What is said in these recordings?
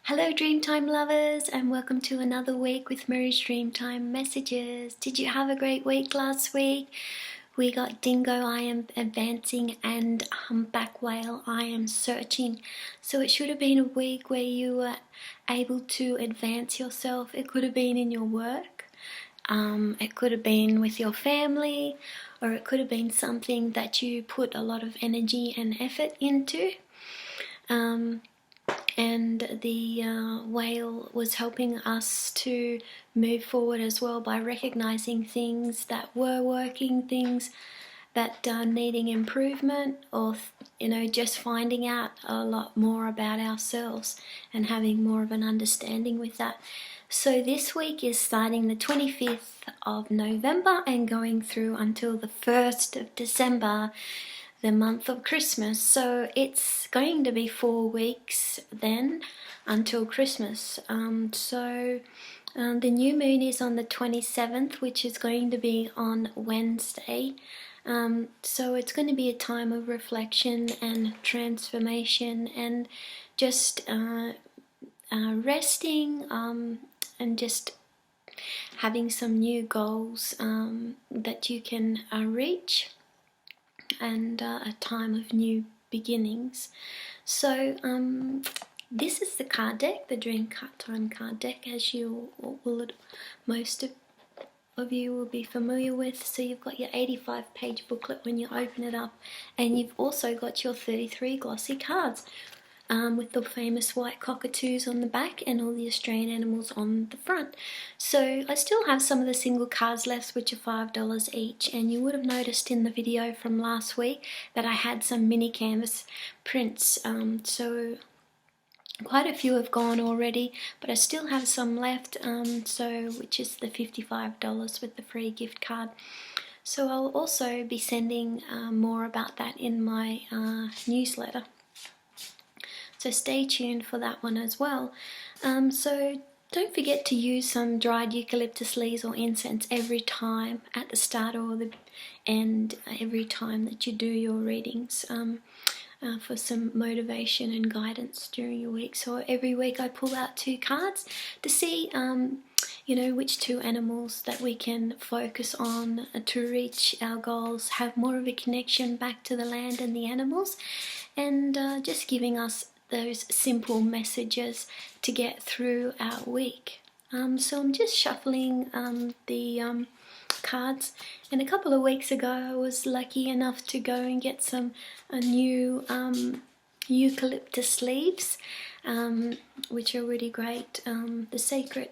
Hello Dreamtime lovers, and welcome to another week with Mirree's Dreamtime Messages. Did you have a great week last week? We got Dingo, I am advancing, and Humpback Whale, I am searching. So it should have been a week where you were able to advance yourself. It could have been in your work, it could have been with your family, or it could have been something that you put a lot of energy and effort into. And the whale was helping us to move forward as well by recognizing things that were working, things that are needing improvement, or just finding out a lot more about ourselves and having more of an understanding with that. So this week is starting the 25th of November and going through until the 1st of December, the month of Christmas. So it's going to be 4 weeks then until Christmas. The new moon is on the 27th, which is going to be on Wednesday. So it's going to be a time of reflection and transformation and just resting and just having some new goals that you can reach, and a time of new beginnings. So this is the card deck, the Dreamtime card deck, as most of you will be familiar with. So you've got your 85-page booklet when you open it up, and you've also got your 33 glossy cards with the famous white cockatoos on the back and all the Australian animals on the front. So I still have some of the single cards left, which are $5 each, and you would have noticed in the video from last week that I had some mini canvas prints. So quite a few have gone already, but I still have some left, which is the $55 with the free gift card. So I'll also be sending more about that in my newsletter. So stay tuned for that one as well. So don't forget to use some dried eucalyptus leaves or incense every time at the start or the end, every time that you do your readings, for some motivation and guidance during your week. So every week I pull out 2 cards to see which 2 animals that we can focus on to reach our goals, have more of a connection back to the land and the animals, and just giving us those simple messages to get through our week. So I'm just shuffling the cards, and a couple of weeks ago I was lucky enough to go and get some new eucalyptus leaves, which are really great. The Sacred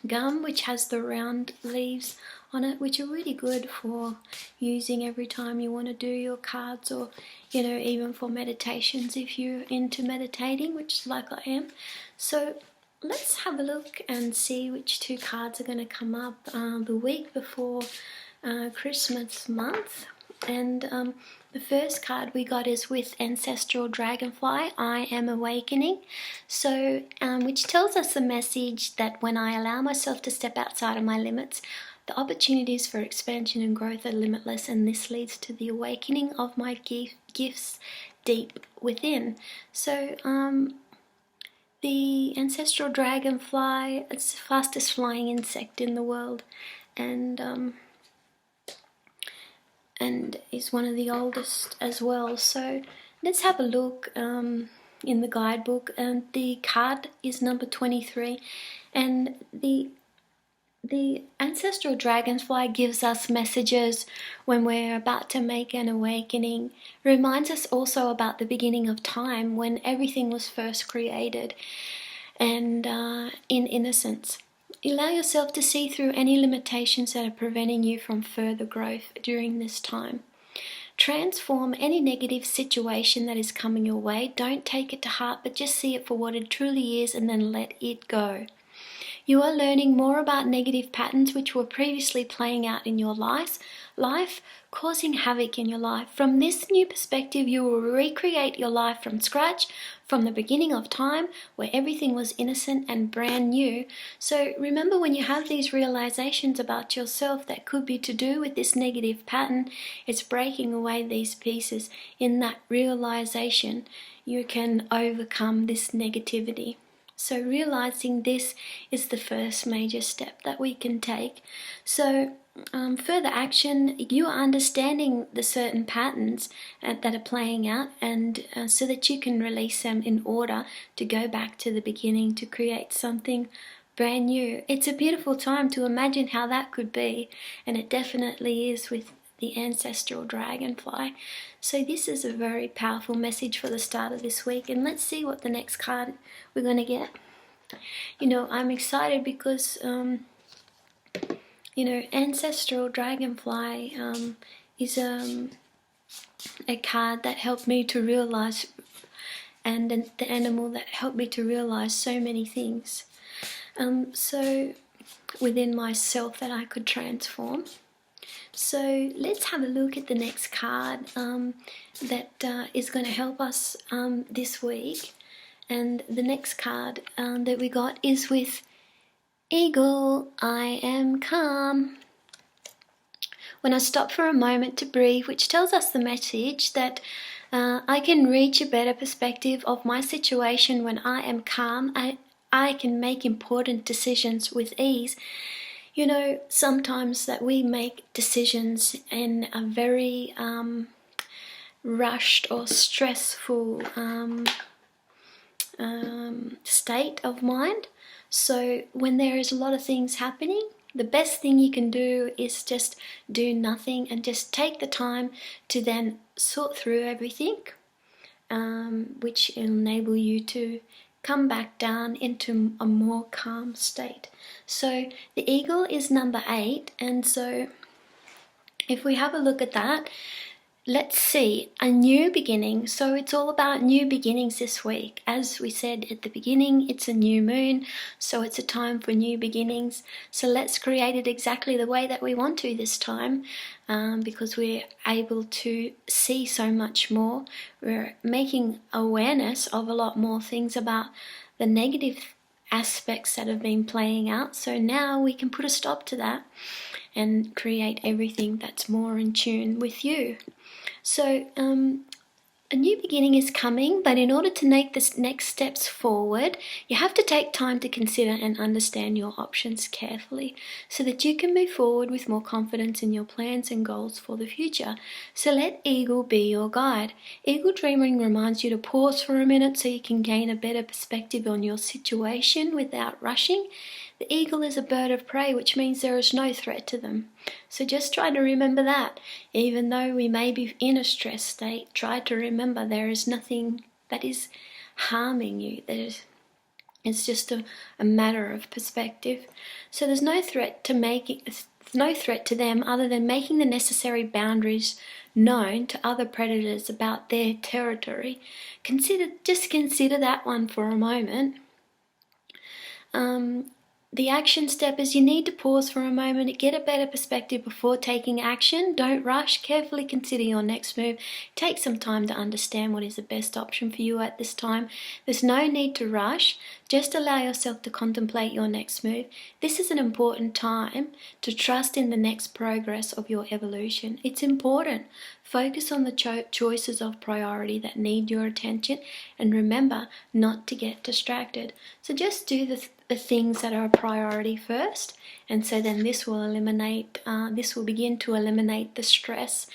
Gum, which has the round leaves on it, which are really good for using every time you want to do your cards, or even for meditations if you're into meditating, which like I am. So let's have a look and see which 2 cards are going to come up the week before Christmas month. And the first card we got is with Ancestral Dragonfly, I Am Awakening. So which tells us the message that when I allow myself to step outside of my limits, the opportunities for expansion and growth are limitless, and this leads to the awakening of my gifts deep within. So the ancestral dragonfly, it's the fastest flying insect in the world, and is one of the oldest as well. So let's have a look in the guidebook, and the card is number 23, and the ancestral dragonfly gives us messages when we're about to make an awakening. It reminds us also about the beginning of time, when everything was first created, and in innocence. Allow yourself to see through any limitations that are preventing you from further growth during this time. Transform any negative situation that is coming your way. Don't take it to heart, but just see it for what it truly is, and then let it go. You are learning more about negative patterns which were previously playing out in your life, causing havoc in your life. From this new perspective, you will recreate your life from scratch, from the beginning of time, where everything was innocent and brand new. So remember, when you have these realizations about yourself that could be to do with this negative pattern, it's breaking away these pieces. In that realization, you can overcome this negativity. So realizing this is the first major step that we can take. So further action, you are understanding the certain patterns that are playing out, and so that you can release them in order to go back to the beginning to create something brand new. It's a beautiful time to imagine how that could be, and it definitely is with the ancestral dragonfly. So this is a very powerful message for the start of this week, and let's see what the next card we're going to get. You know, I'm excited because you know, ancestral dragonfly is a card that helped me to realize, and the animal that helped me to realize so many things. So within myself that I could transform. So let's have a look at the next card that is going to help us this week. And the next card that we got is with Eagle, I am calm. When I stop for a moment to breathe, which tells us the message that I can reach a better perspective of my situation when I am calm. I can make important decisions with ease. You know, sometimes that we make decisions in a very rushed or stressful state of mind. So when there is a lot of things happening, the best thing you can do is just do nothing and just take the time to then sort through everything, which will enable you to come back down into a more calm state. So the eagle is number 8, and so if we have a look at that, let's see, a new beginning. So it's all about new beginnings this week. As we said at the beginning, it's a new moon, so it's a time for new beginnings. So let's create it exactly the way that we want to this time, because we're able to see so much more. We're making awareness of a lot more things about the negative aspects that have been playing out. So now we can put a stop to that and create everything that's more in tune with you. So a new beginning is coming, but in order to make the next steps forward, you have to take time to consider and understand your options carefully so that you can move forward with more confidence in your plans and goals for the future. So let Eagle be your guide. Eagle Dreaming reminds you to pause for a minute so you can gain a better perspective on your situation without rushing. The eagle is a bird of prey, which means there is no threat to them. So just try to remember that. Even though we may be in a stress state, try to remember there is nothing that is harming you. It's just a matter of perspective. So there's no threat to them other than making the necessary boundaries known to other predators about their territory. Just consider that one for a moment. The action step is you need to pause for a moment to get a better perspective before taking action. Don't rush. Carefully consider your next move. Take some time to understand what is the best option for you at this time. There's no need to rush. Just allow yourself to contemplate your next move. This is an important time to trust in the next progress of your evolution. It's important. Focus on the choices of priority that need your attention, and remember not to get distracted. So just do the things that are a priority first, and so then this will begin to eliminate the stress,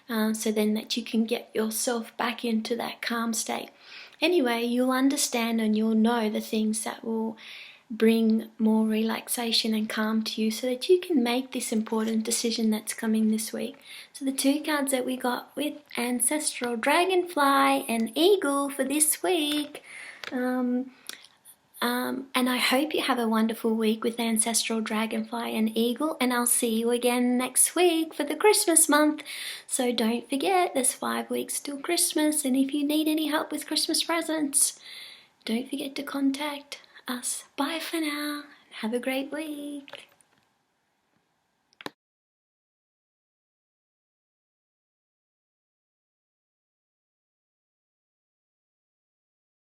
so then that you can get yourself back into that calm state. Anyway, you'll understand and you'll know the things that will bring more relaxation and calm to you so that you can make this important decision that's coming this week. So the 2 cards that we got with Ancestral Dragonfly and Eagle for this week. And I hope you have a wonderful week with Ancestral Dragonfly and Eagle, and I'll see you again next week for the Christmas month. So don't forget, there's 5 weeks till Christmas, and if you need any help with Christmas presents, don't forget to contact us. Bye for now. Have a great week.